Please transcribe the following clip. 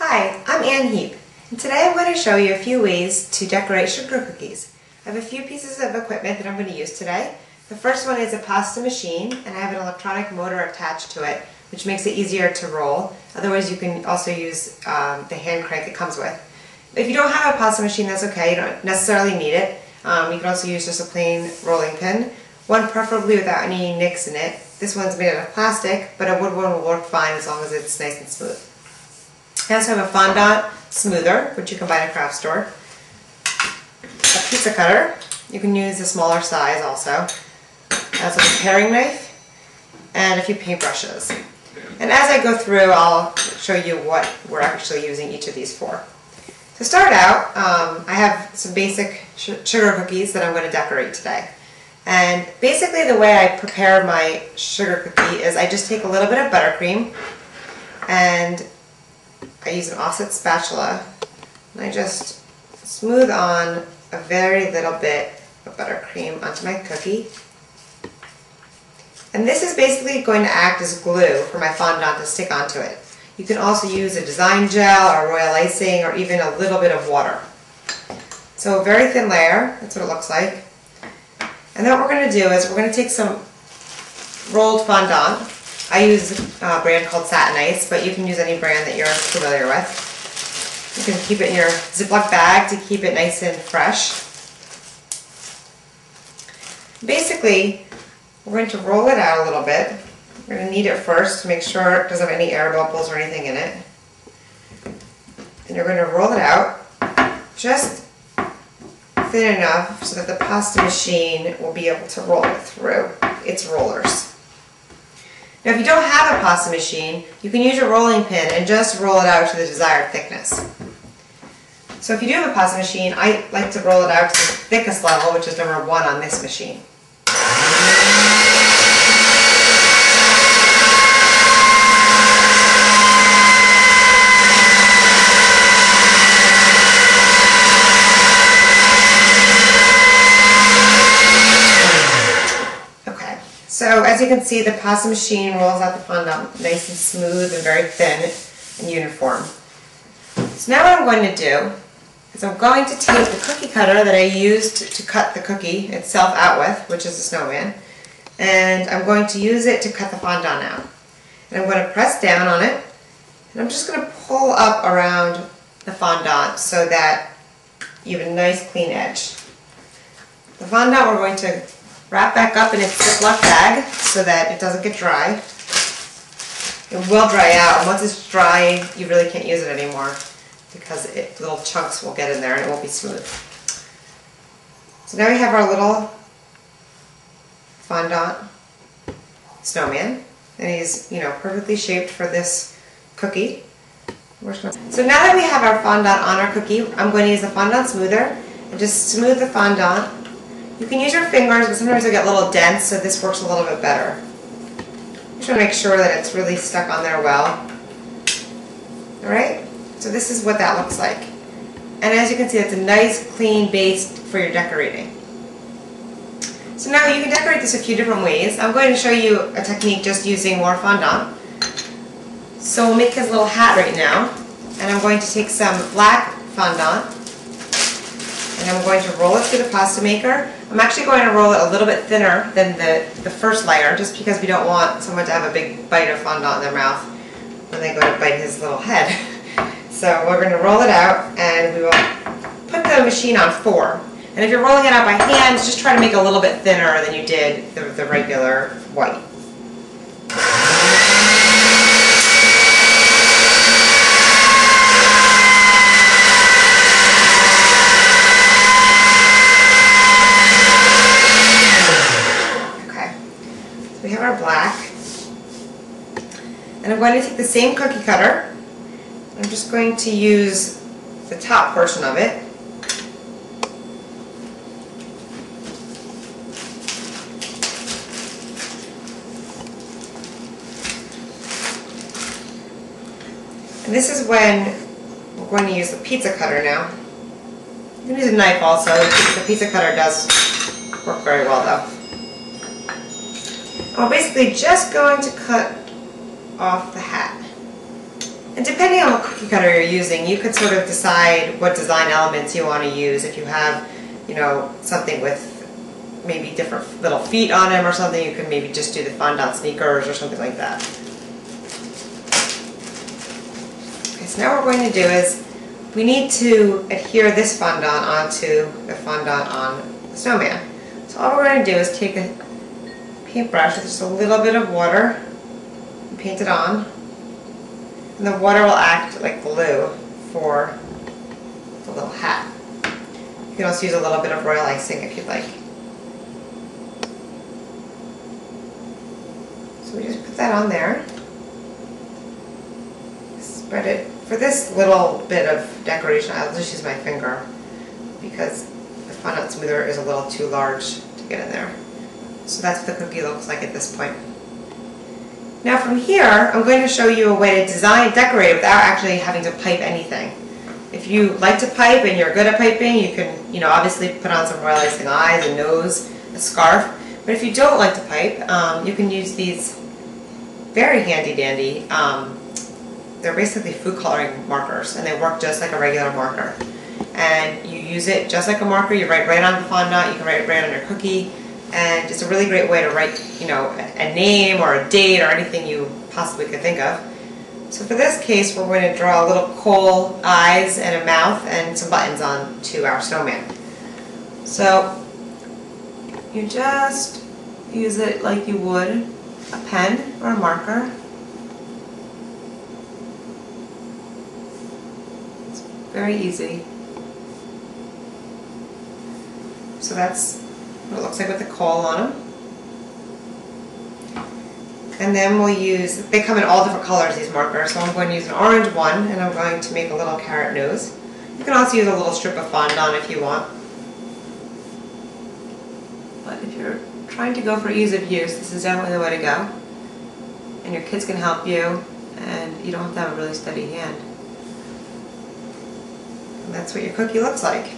Hi, I'm Ann Heap, and today I'm going to show you a few ways to decorate sugar cookies. I have a few pieces of equipment that I'm going to use today. The first one is a pasta machine, and I have an electronic motor attached to it, which makes it easier to roll. Otherwise, you can also use the hand crank it comes with. If you don't have a pasta machine, that's okay. You don't necessarily need it. You can also use just a plain rolling pin, one preferably without any nicks in it. This one's made out of plastic, but a wood one will work fine as long as it's nice and smooth. I also have a fondant smoother, which you can buy in a craft store, a pizza cutter. You can use the smaller size also, as a paring knife, and a few paintbrushes. And as I go through, I'll show you what we're actually using each of these for. To start out, I have some basic sugar cookies that I'm going to decorate today. And basically the way I prepare my sugar cookie is I just take a little bit of buttercream and I use an offset spatula and I just smooth on a very little bit of buttercream onto my cookie. And this is basically going to act as glue for my fondant to stick onto it. You can also use a design gel or royal icing or even a little bit of water. So a very thin layer, that's what it looks like. And then what we're going to do is we're going to take some rolled fondant. I use a brand called Satin Ice, but you can use any brand that you're familiar with. You can keep it in your Ziploc bag to keep it nice and fresh. Basically, we're going to roll it out a little bit. We're going to knead it first to make sure it doesn't have any air bubbles or anything in it. And you're going to roll it out just thin enough so that the pasta machine will be able to roll it through its rollers. Now if you don't have a pasta machine, you can use your rolling pin and just roll it out to the desired thickness. So if you do have a pasta machine, I like to roll it out to the thickest level, which is number 1 on this machine. So as you can see, the pasta machine rolls out the fondant nice and smooth and very thin and uniform. So now what I'm going to do is I'm going to take the cookie cutter that I used to cut the cookie itself out with, which is a snowman, and I'm going to use it to cut the fondant out. And I'm going to press down on it, and I'm just going to pull up around the fondant so that you have a nice clean edge. The fondant we're going to wrap back up in its Ziploc bag so that it doesn't get dry. It will dry out, and once it's dry, you really can't use it anymore because little chunks will get in there and it won't be smooth. So now we have our little fondant snowman, and he's, perfectly shaped for this cookie. So now that we have our fondant on our cookie, I'm going to use the fondant smoother and just smooth the fondant. You can use your fingers, but sometimes they get a little dense, so this works a little bit better. Just want to make sure that it's really stuck on there well. Alright, so this is what that looks like. And as you can see, it's a nice clean base for your decorating. So now you can decorate this a few different ways. I'm going to show you a technique just using more fondant. So we'll make his little hat right now. And I'm going to take some black fondant and I'm going to roll it through the pasta maker. I'm actually going to roll it a little bit thinner than the first layer, just because we don't want someone to have a big bite of fondant in their mouth when they go to bite his little head. So we're going to roll it out and we will put the machine on 4. And if you're rolling it out by hand, just try to make it a little bit thinner than you did the regular white. We have our black, and I'm going to take the same cookie cutter. I'm just going to use the top portion of it. And this is when we're going to use the pizza cutter now. You can use a knife also. The pizza cutter does work very well though. We're basically just going to cut off the hat. And depending on what cookie cutter you're using, you could sort of decide what design elements you want to use. If you have, you know, something with maybe different little feet on them or something, you can maybe just do the fondant sneakers or something like that. Okay, so now what we're going to do is we need to adhere this fondant onto the fondant on the snowman. So all we're going to do is take a paintbrush with just a little bit of water and paint it on. And the water will act like glue for the little hat. You can also use a little bit of royal icing if you'd like. So we just put that on there. Spread it. For this little bit of decoration, I'll just use my finger because the fondant smoother is a little too large to get in there. So that's what the cookie looks like at this point. Now from here, I'm going to show you a way to decorate without actually having to pipe anything. If you like to pipe and you're good at piping, you can, obviously put on some royal icing eyes, a nose, a scarf. But if you don't like to pipe, you can use these very handy dandy. They're basically food coloring markers, and they work just like a regular marker. And you use it just like a marker. You write right on the fondant. You can write right on your cookie. And it's a really great way to write, a name or a date or anything you possibly could think of. So for this case, we're going to draw little coal eyes and a mouth and some buttons on to our snowman. So you just use it like you would a pen or a marker. It's very easy. So that's what it looks like with the coal on them. And then we'll use, they come in all different colors, these markers, so I'm going to use an orange one, and I'm going to make a little carrot nose. You can also use a little strip of fondant if you want. But if you're trying to go for ease of use, this is definitely the way to go. And your kids can help you, and you don't have to have a really steady hand. And that's what your cookie looks like.